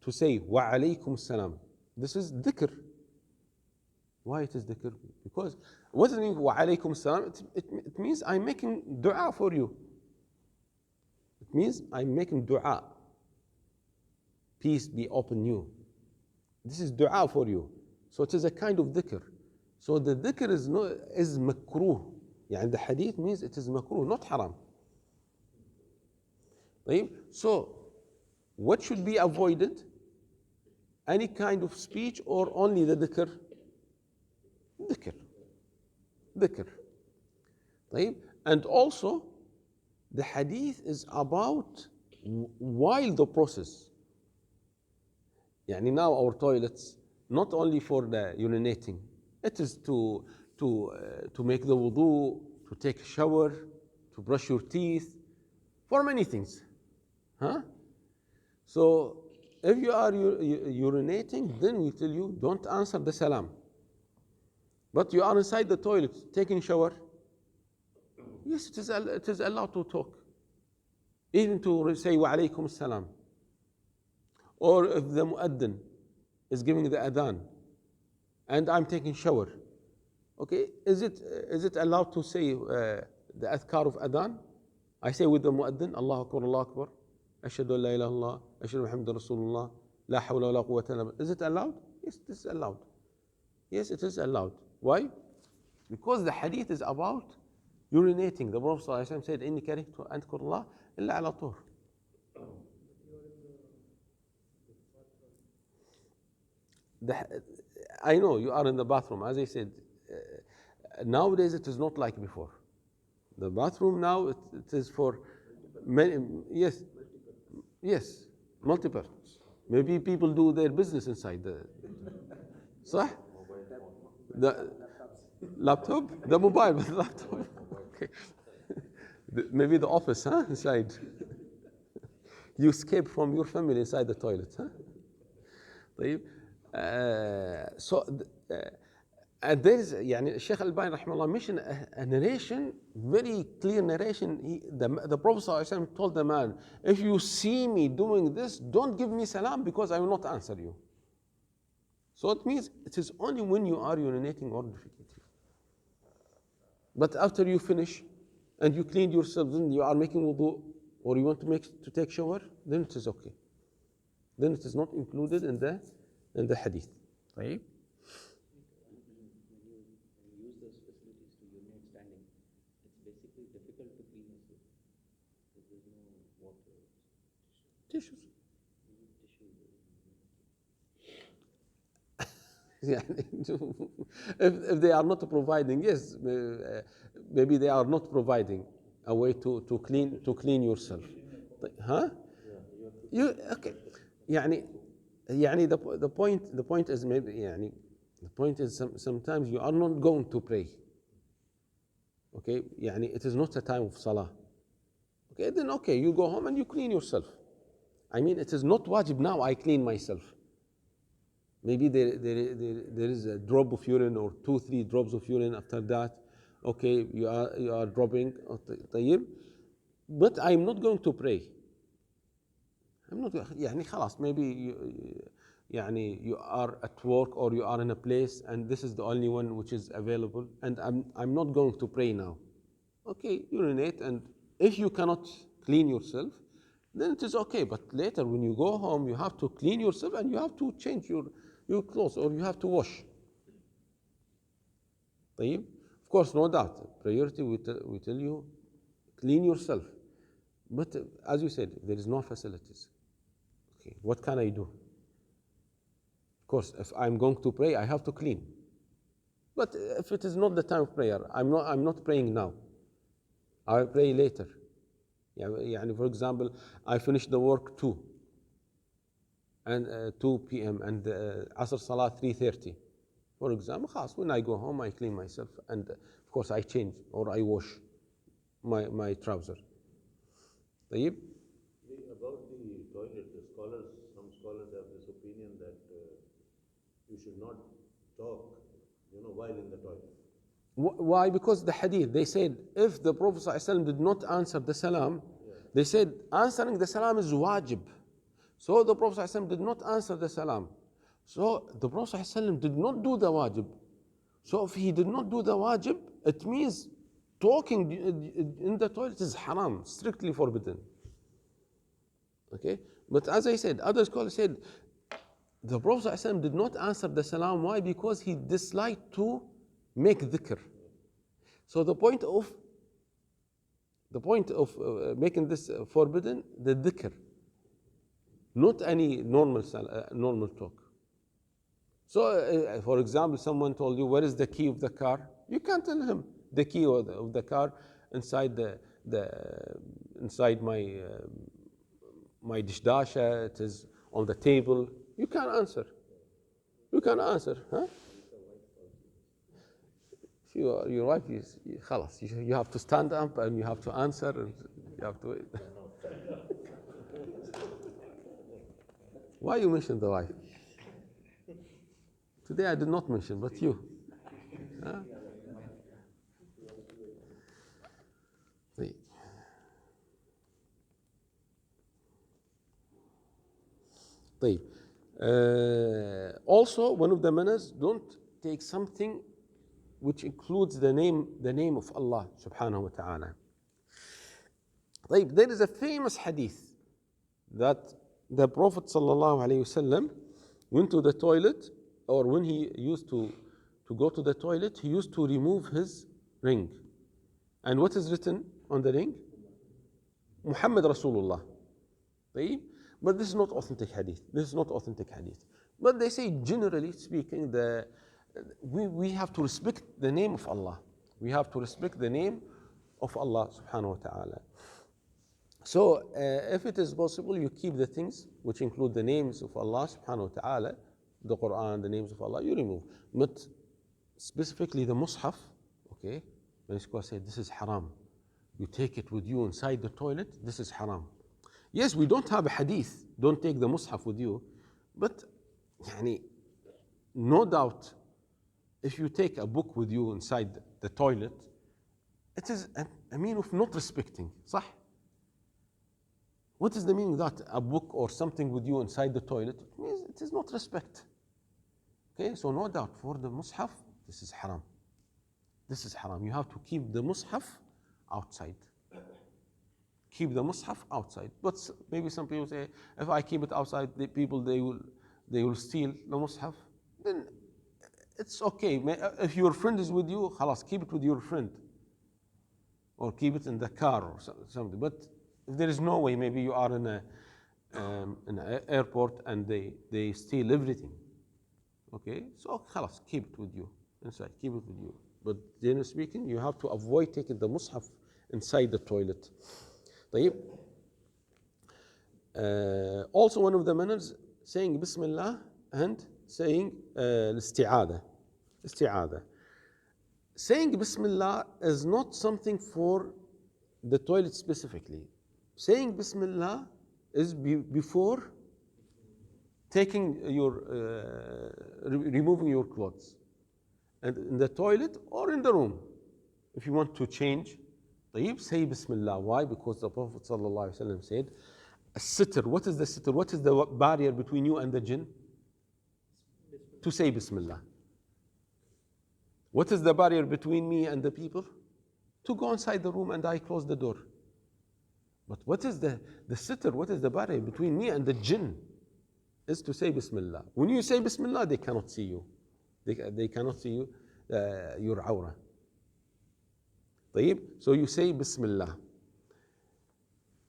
To say wa alaykum salam, this is dhikr. Why it is dhikr? Because what does it mean wa alaykum salam? It means I'm making dua for you. It means I'm making dua. Peace be upon you. This is dua for you. So it is a kind of dhikr. So the dhikr is makruh. يعني the hadith means it is makruh, not haram. So what should be avoided? Any kind of speech or only the dhikr? Dhikr. And also the hadith is about while the process. يعني now our toilets, not only for the urinating, it is to to make the wudu, to take a shower, to brush your teeth, for many things. Huh? So if you are urinating, then we tell you don't answer the salam. But you are inside the toilet taking shower, yes, it is allowed to talk. Even to say wa alaykum salam. Or if the muaddin is giving the adhan and I'm taking shower, okay, is it allowed to say the adhkar of adhan? I say with the muaddin, Allahu Akbar, Allahu Akbar, Ashhadu an la ilaha illallah, Ashhadu Muhammadan Rasulullah, La hawla wa la quwwata illa billah. Is it allowed? Yes, it is allowed. Yes, it is allowed. Why? Because the hadith is about urinating. The Prophet ﷺ said, إِنِّي كَرِهْتُ أَنْ أَذْكُرَ اللَّهَ إِلَّا عَلَى طُهْرٍ. I know you are in the bathroom. As I said, nowadays it is not like before. The bathroom now, it is for many, yes, multiple. Maybe people do their business inside the, صح? The laptop? The mobile, but laptop. Okay. Maybe the office, huh? Inside. You escape from your family inside the toilet, huh? طيب. And there is, يعني Sheikh Al-Albani rahimahullah mentioned a narration, very clear narration. The Prophet ﷺ told the man, if you see me doing this, don't give me salam because I will not answer you. So it means it is only when you are urinating or defecating. But after you finish and you cleaned yourself, then you are making wudu or you want to take shower, then it is okay. Then it is not included in the hadith. Right? Tissues. if they are not providing, yes, maybe they are not providing a way to clean yourself. Huh? You okay? يعني the point is maybe يعني the point is sometimes you are not going to pray. Okay, يعني it is not a time of salah. Okay, then okay, you go home and you clean yourself. I mean, it is not wajib now I clean myself. Maybe there is a drop of urine or 2-3 drops of urine after that. Okay, you are dropping. طيب. But I'm not going to pray. I'm not. يعني خلاص. Maybe you are at work or you are in a place and this is the only one which is available and I'm not going to pray now. Okay, urinate, and if you cannot clean yourself, then it is okay. But later when you go home, you have to clean yourself and you have to change your clothes or you have to wash. طيب. Of course, no doubt. Priority, we tell you, clean yourself. But as you said, there is no facilities. Okay, what can I do? Of course, if I'm going to pray, I have to clean. But if it is not the time of prayer, I'm not praying now. I'll pray later. يعني for example, I finish the work 2 p.m. and Asr Salah 3:30. For example, خلاص, when I go home, I clean myself and of course I change or I wash my trouser. طيب. About the toilet, some scholars have this opinion that you should not talk, while in the toilet. Why? Because the hadith, they said, if the Prophet ﷺ did not answer the salam, they said answering the salam is wajib. So the Prophet ﷺ did not answer the salam. So the Prophet ﷺ did not do the wajib. So if he did not do the wajib, it means talking in the toilet is haram, strictly forbidden. Okay? But as I said, other scholars said, the Prophet ﷺ did not answer the salam. Why? Because he disliked to make dhikr. So the point of making this forbidden, the dhikr, not any normal talk. So, for example, someone told you, where is the key of the car? You can't tell him the key of the car inside inside my dishdasha. It is on the table. You can't answer. Huh? Your wife is, خلاص, you have to stand up and you have to answer and you have to wait. Why you mention the wife? Today I did not mention, but you. Huh? طيب. طيب. Also, one of the manners, don't take something which includes the name of Allah subhanahu wa ta'ala. طيب, there is a famous hadith that the Prophet sallallahu alayhi wasallam went to the toilet, or when he used to go to the toilet, he used to remove his ring. And what is written on the ring? Muhammad Rasulullah. طيب? But this is not authentic hadith. This is not authentic hadith. But they say, generally speaking, we have to respect the name of Allah. We have to respect the name of Allah subhanahu wa ta'ala. So if it is possible, you keep the things which include the names of Allah subhanahu wa ta'ala, the Quran, the names of Allah, you remove. But specifically the Mus'haf, okay, when scholars say this is haram, you take it with you inside the toilet, this is haram. Yes, we don't have a hadith, don't take the Mus'haf with you, but يعني, no doubt, if you take a book with you inside the toilet, it is a mean of not respecting, صح? What is the meaning that a book or something with you inside the toilet? It means it is not respect. Okay, so no doubt for the Mus'haf, this is haram. This is haram. You have to keep the Mus'haf outside. Keep the Mus'haf outside. But maybe some people say, if I keep it outside, the people they will steal the Mus'haf. Then it's okay. If your friend is with you, خلاص, keep it with your friend, or keep it in the car or something. But if there is no way, maybe you are in an airport and they steal everything. Okay, so خلاص, keep it with you inside. Keep it with you. But generally speaking, you have to avoid taking the Mus'haf inside the toilet. طيب. Also, one of the manners, saying Bismillah and saying الاستعاذة. استعاذة. Saying Bismillah is not something for the toilet specifically. Saying Bismillah is before taking removing your clothes, and in the toilet or in the room. If you want to change, طيب, say Bismillah. Why? Because the Prophet ﷺ said, الستر. What is the sitr? What is the barrier between you and the jinn? To say Bismillah. What is the barrier between me and the people? To go inside the room and I close the door. But what is the sitr? What is the barrier between me and the jinn? Is to say Bismillah. When you say Bismillah, they cannot see you. They cannot see you, your awrah. طيب, so you say Bismillah.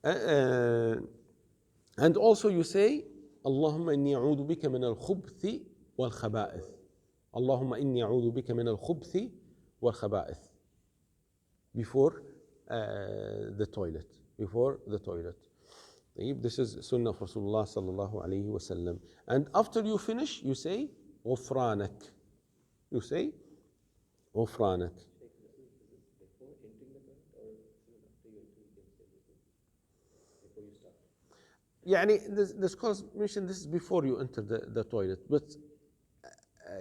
And also you say, Allahumma inni a'udhu bika min al-khubthi wal-khaba'ith. Allahumma inni a'udhu bika min al-khubthi wal-khaba'ith. Before the toilet. Before the toilet. طيب, this is Sunnah of Rasulullah sallallahu alayhi wa sallam. And after you finish, you say, غفرانك. You say, غفرانك. يعني the scholars mention this is before you enter the toilet, but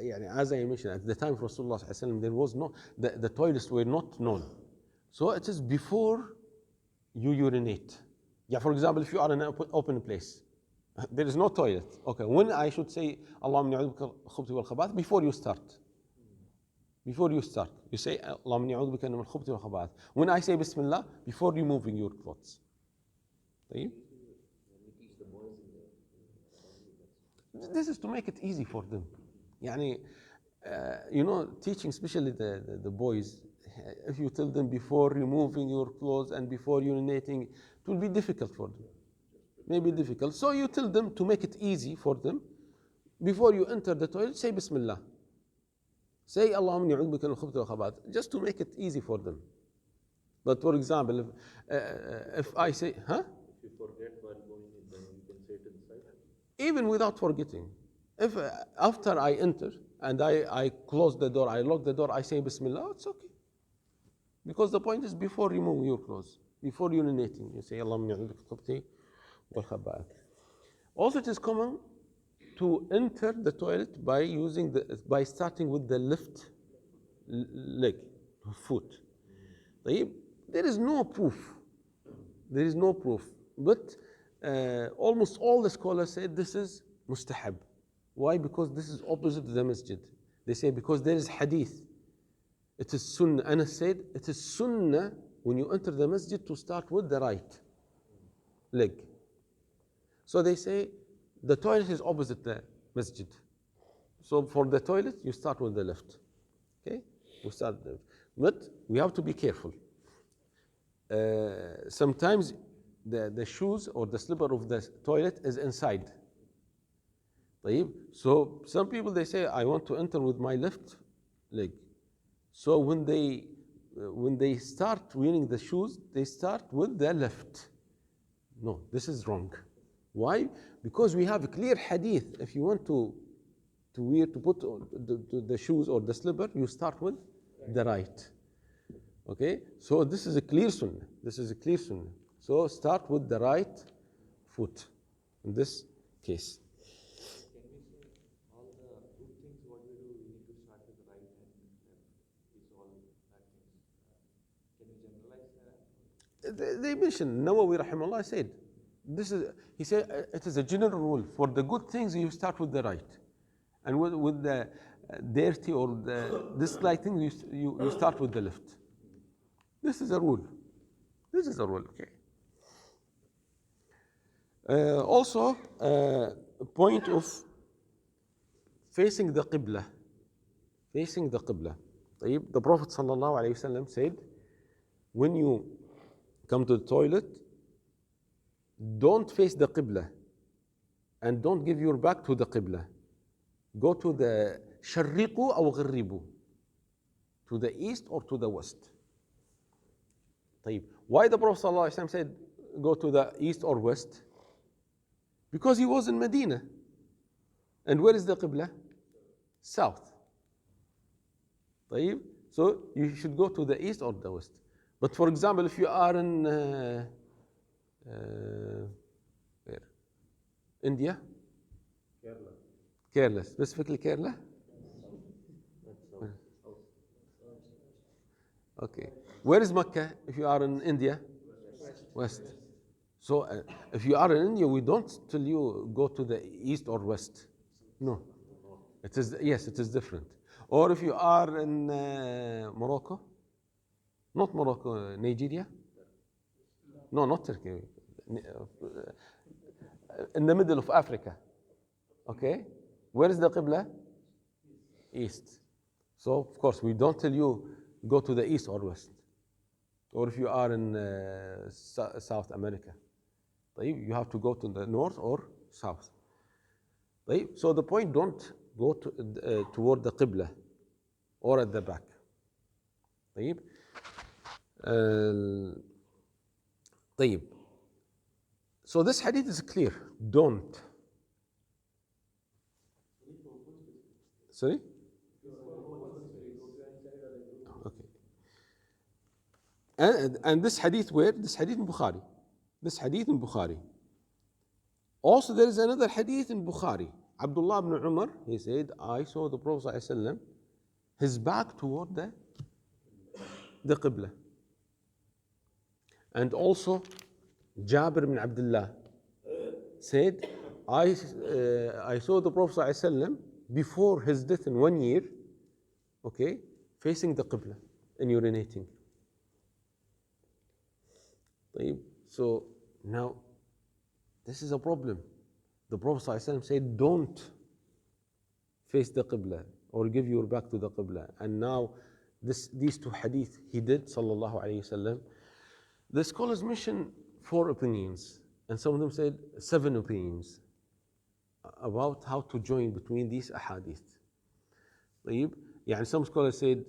يعني as I mentioned, at the time of Rasulullah sallallahu alaihi wasallam, there was no, the toilets were not known. So it is before you urinate. Yeah, for example, if you are in an open place, there is no toilet. Okay, when I should say Allahumma inni a'udhu bika min al-khubuthi wal khabath? Before you start. Before you start, you say Allahumma inni a'udhu bika min al-khubuthi wal khabath. When I say Bismillah, before removing your clothes. طيب? This is to make it easy for them. يعني, teaching especially the boys, if you tell them before removing your clothes and before urinating, it will be difficult for them. Maybe difficult. So you tell them to make it easy for them. Before you enter the toilet, say Bismillah. Say Allahumma inni a'udhu bika min al-khubuthi wal khabath, just to make it easy for them. But for example, if I say, huh? If you forget while going in, then you can say it inside. Even without forgetting. If after I enter and I close the door, I lock the door, I say Bismillah, it's okay. Because the point is before removing your clothes, before urinating, you say Allahumma inni a'udhu bika wal khaba'ith. Also, it is common to enter the toilet by starting with the left leg, foot. There is no proof. There is no proof. But almost all the scholars say this is mustahab. Why? Because this is opposite to the masjid. They say because there is hadith. It is sunnah. Anas said it is sunnah when you enter the masjid to start with the right leg. So they say the toilet is opposite the masjid. So for the toilet, you start with the left. Okay? We start there. But we have to be careful. Sometimes the shoes or the slipper of the toilet is inside. So some people they say, I want to enter with my left leg. So when they start wearing the shoes, they start with the left. No, this is wrong. Why? Because we have a clear hadith. If you want to put the shoes or the slipper, you start with the right. Okay? So this is a clear sunnah. This is a clear sunnah. So start with the right foot in this case. Can we say all the good things what we do, we need to start with the right and left is all bad things? Can you generalize that? They mentioned, Nawawi rahimahullah said, he said it is a general rule. For the good things, you start with the right. And with the dirty or the disliked things, you start with the left. This is a rule. This is a rule, okay. Also, point of facing the Qibla. Facing the Qibla. The Prophet ﷺ said, when you come to the toilet, don't face the Qibla and don't give your back to the Qibla. Go to the Sharriqu aw Gharribu, to the east or to the west. Why the Prophet ﷺ said go to the east or west? Because he was in Medina. And where is the Qibla? South. So you should go to the east or the west. But for example, if you are in where? India? Kerala, specifically Kerala? Okay. Where is Mecca if you are in India? West. So if you are in India, we don't tell you go to the east or west. No. It is, yes, it is different. Or if you are in Morocco, not Morocco, Nigeria? No, not Turkey. In the middle of Africa. Okay? Where is the Qibla? East. So, of course, we don't tell you go to the east or west. Or if you are in South America, you have to go to the north or south. So the point, don't go toward the Qibla or at the back. So this hadith is clear. Don't. Sorry? Okay. And this hadith where? This hadith in Bukhari. This hadith in Bukhari. Also there is another hadith in Bukhari. Abdullah ibn Umar, he said, I saw the Prophet ﷺ, his back toward the Qibla. And also Jabir ibn Abdullah said, I saw the Prophet ﷺ before his death in 1 year, okay, facing the Qibla and urinating. So now, this is a problem. The Prophet ﷺ said, don't face the Qibla or give your back to the Qibla. And now, these two hadith he did, sallallahu alayhi wasallam. The scholars mention 4 opinions, and some of them said 7 opinions about how to join between these ahadith. Some scholars said,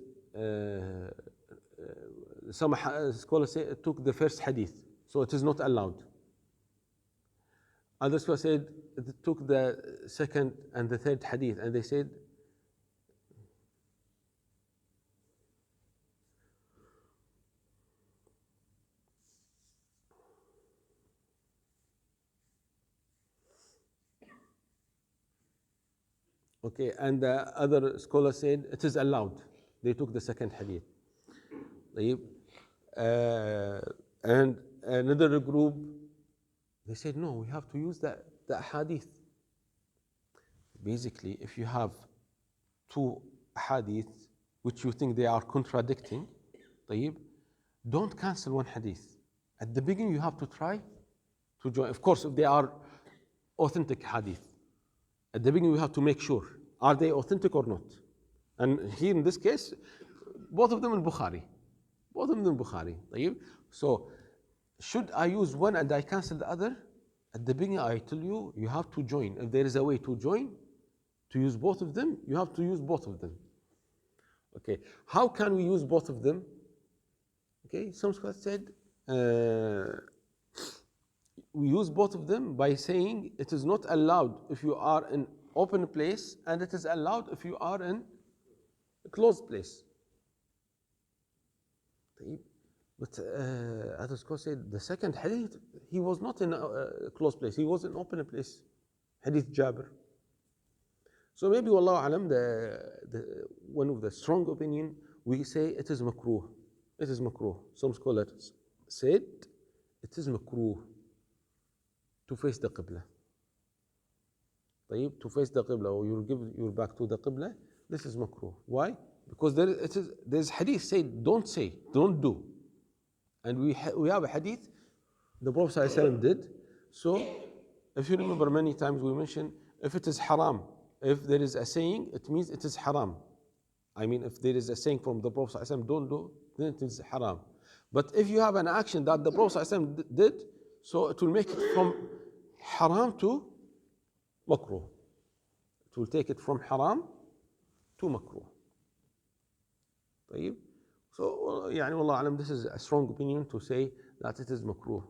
some scholars say it took the first hadith, so it is not allowed. Other scholars said it took the second and the third hadith, and they said Okay, and the other scholar said it is allowed. They took the second hadith. طيب. And another group, they said, no, we have to use the hadith. Basically, if you have two hadith which you think they are contradicting, طيب, don't cancel one hadith. At the beginning, you have to try to join. Of course, if they are authentic hadith, at the beginning, you have to make sure, are they authentic or not? And here in this case, both of them in Bukhari. Both of them in Bukhari. طيب. So, should I use one and I cancel the other? At the beginning, I tell you, you have to join. If there is a way to join, to use both of them, you have to use both of them. Okay, how can we use both of them? Okay, some scholars said we use both of them by saying it is not allowed if you are in open place, and it is allowed if you are in a closed place. But other scholars said the second hadith, he was not in a closed place, he was in open place. Hadith Jabir. So maybe, wallahu alam, the one of the strong opinion, we say it is makruh. It is makruh. Some scholars said it is makruh to face the qibla. طيب, to face the qibla, or you give your back to the qibla, this is makruh. Why? Because there is hadith said, don't say, don't do. And we have a hadith the Prophet ﷺ did. So, if you remember, many times we mentioned, if it is haram, if there is a saying, it means it is haram. I mean, if there is a saying from the Prophet ﷺ, don't do, then it is haram. But if you have an action that the Prophet ﷺ did, so it will make it from haram to makruh. It will take it from haram to makruh. طيب. So, يعني والله أعلم, this is a strong opinion to say that it is makruh.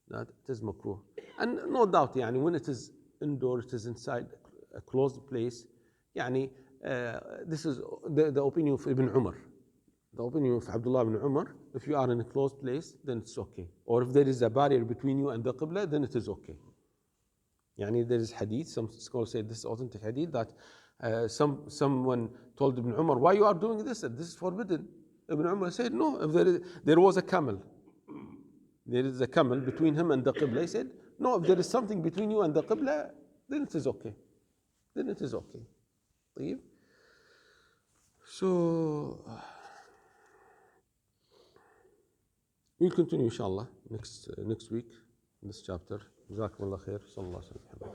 That it is makruh. And no doubt, يعني, when it is indoor, it is inside a closed place. يعني, this is the opinion of Ibn Umar. The opinion of Abdullah ibn Umar, if you are in a closed place, then it's okay. Or if there is a barrier between you and the Qibla, then it is okay. يعني, there is hadith, some scholars say this is authentic hadith, that someone told Ibn Umar, why you are doing this? This is forbidden. Ibn Umar said, no, if there was a camel, there is a camel between him and the Qibla. He said, no, if there is something between you and the Qibla, then it is okay. Then it is okay. طيب. So, we'll continue, inshallah, next week in this chapter. جزاكم الله خير. صلى الله عليه وسلم.